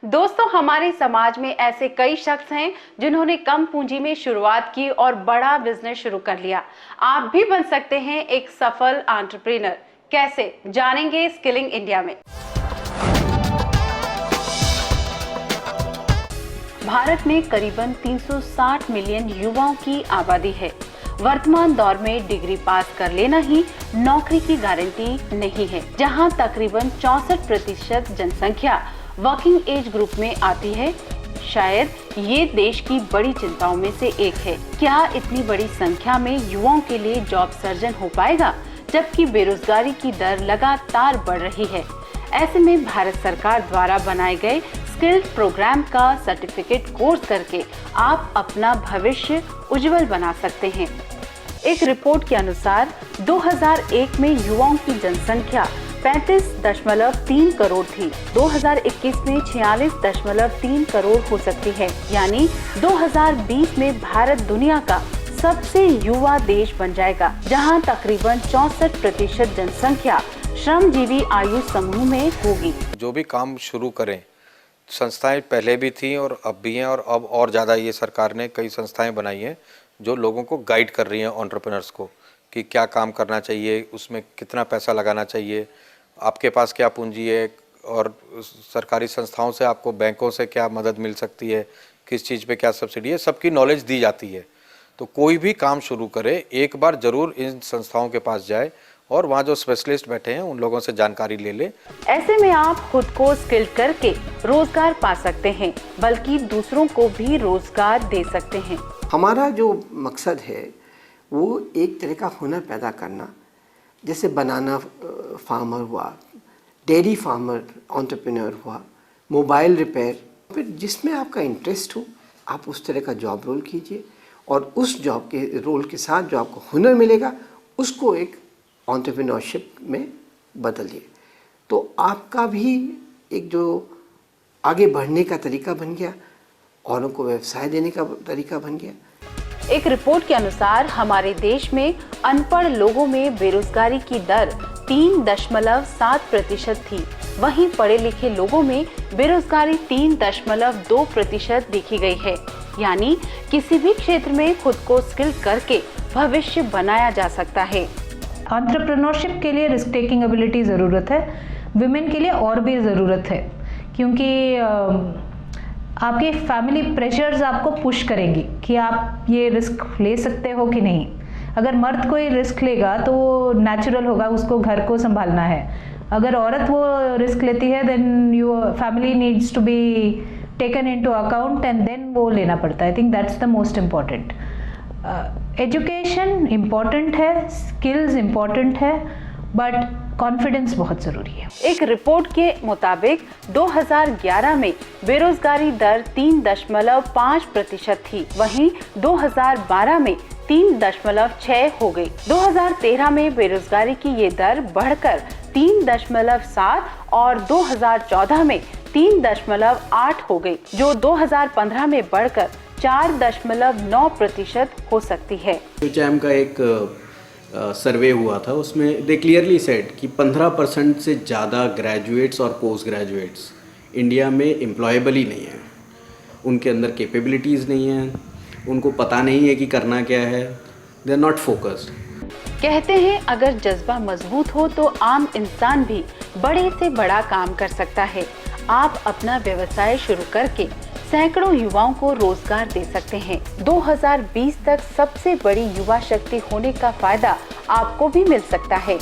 दोस्तों, हमारे समाज में ऐसे कई शख्स हैं जिन्होंने कम पूंजी में शुरुआत की और बड़ा बिजनेस शुरू कर लिया। आप भी बन सकते हैं एक सफल एंटरप्रेन्योर। कैसे, जानेंगे स्किलिंग इंडिया में। भारत में करीबन 360 मिलियन युवाओं की आबादी है। वर्तमान दौर में डिग्री पास कर लेना ही नौकरी की गारंटी नहीं है। जहां तकरीबन 64% जनसंख्या वर्किंग एज ग्रुप में आती है, शायद ये देश की बड़ी चिंताओं में से एक है। क्या इतनी बड़ी संख्या में युवाओं के लिए जॉब सर्जन हो पाएगा, जबकि बेरोजगारी की दर लगातार बढ़ रही है। ऐसे में भारत सरकार द्वारा बनाए गए स्किल्ड प्रोग्राम का सर्टिफिकेट कोर्स करके आप अपना भविष्य उज्जवल बना सकते हैं। एक रिपोर्ट के अनुसार 2001 में युवाओं की जनसंख्या 35.3 करोड़ थी। 2021 में 46.3 करोड़ हो सकती है, यानी 2020 में भारत दुनिया का सबसे युवा देश बन जाएगा, जहां तकरीबन 64% जनसंख्या श्रमजीवी आयु समूह में होगी। जो भी काम शुरू करें, संस्थाएं पहले भी थी और अब भी हैं, और अब और ज़्यादा ये सरकार ने कई संस्थाएं बनाई हैं जो लोगों को गाइड कर रही हैं, एंटरप्रेन्योर्स को, कि क्या काम करना चाहिए, उसमें कितना पैसा लगाना चाहिए, आपके पास क्या पूंजी है, और सरकारी संस्थाओं से आपको बैंकों से क्या मदद मिल सकती है, किस चीज़ पे क्या सब्सिडी है, सबकी नॉलेज दी जाती है। तो कोई भी काम शुरू करे, एक बार ज़रूर इन संस्थाओं के पास जाए और वहाँ जो स्पेशलिस्ट बैठे हैं उन लोगों से जानकारी ले ले। ऐसे में आप खुद को स्किल्ड करके रोजगार पा सकते हैं, बल्कि दूसरों को भी रोजगार दे सकते हैं। हमारा जो मकसद है वो एक तरह का हुनर पैदा करना, जैसे बनाना फार्मर हुआ, डेयरी फार्मर एंटरप्रेन्योर हुआ, मोबाइल रिपेयर। फिर जिसमें आपका इंटरेस्ट हो आप उस तरह का जॉब रोल कीजिए, और उस जॉब के रोल के साथ जो आपको हुनर मिलेगा उसको एक एंटरप्रेन्योरशिप में बदलिए। तो आपका भी एक जो आगे बढ़ने का तरीका बन गया, औरों को व्यवसाय देने का तरीका बन गया। एक रिपोर्ट के अनुसार हमारे देश में अनपढ़ लोगों में बेरोजगारी की दर 3.7% थी। वहीं पढ़े लिखे लोगों में बेरोजगारी 3.2% देखी गई है। यानी किसी भी क्षेत्र में खुद को स्किल करके भविष्य बनाया जा सकता है। एंटरप्रेन्योरशिप के लिए रिस्क टेकिंग एबिलिटी ज़रूरत है, विमेन के लिए और भी ज़रूरत है, क्योंकि आपके फैमिली प्रेशर्स आपको पुश करेंगी कि आप ये रिस्क ले सकते हो कि नहीं। अगर मर्द कोई रिस्क लेगा तो वो नेचुरल होगा, उसको घर को संभालना है। अगर औरत वो रिस्क लेती है, then your family needs to be taken into account and then वो लेना पड़ता है। I think that's the most important. Education important है, स्किल्स इम्पॉर्टेंट है, बट कॉन्फिडेंस बहुत ज़रूरी है। एक रिपोर्ट के मुताबिक 2011 में बेरोजगारी दर 3.5% थी। वहीं 2012 में 3.6 हो गई। 2013 में बेरोजगारी की ये दर बढ़कर 3.7 और 2014 में 3.8 हो गई, जो 2015 में बढ़कर 4.9% हो सकती है। चैम का एक सर्वे हुआ था, उसमें दे क्लियरली सेड कि 15% से ज़्यादा ग्रेजुएट्स और पोस्ट ग्रेजुएट्स इंडिया में एम्प्लॉयबल ही नहीं है। उनके अंदर कैपेबिलिटीज़ नहीं है, उनको पता नहीं है कि करना क्या है, दे आर नॉट फोकस्ड। कहते हैं अगर जज्बा मजबूत हो तो आम इंसान भी बड़े से बड़ा काम कर सकता है। आप अपना व्यवसाय शुरू करके सैकड़ों युवाओं को रोजगार दे सकते हैं। 2020 तक सबसे बड़ी युवा शक्ति होने का फायदा आपको भी मिल सकता है।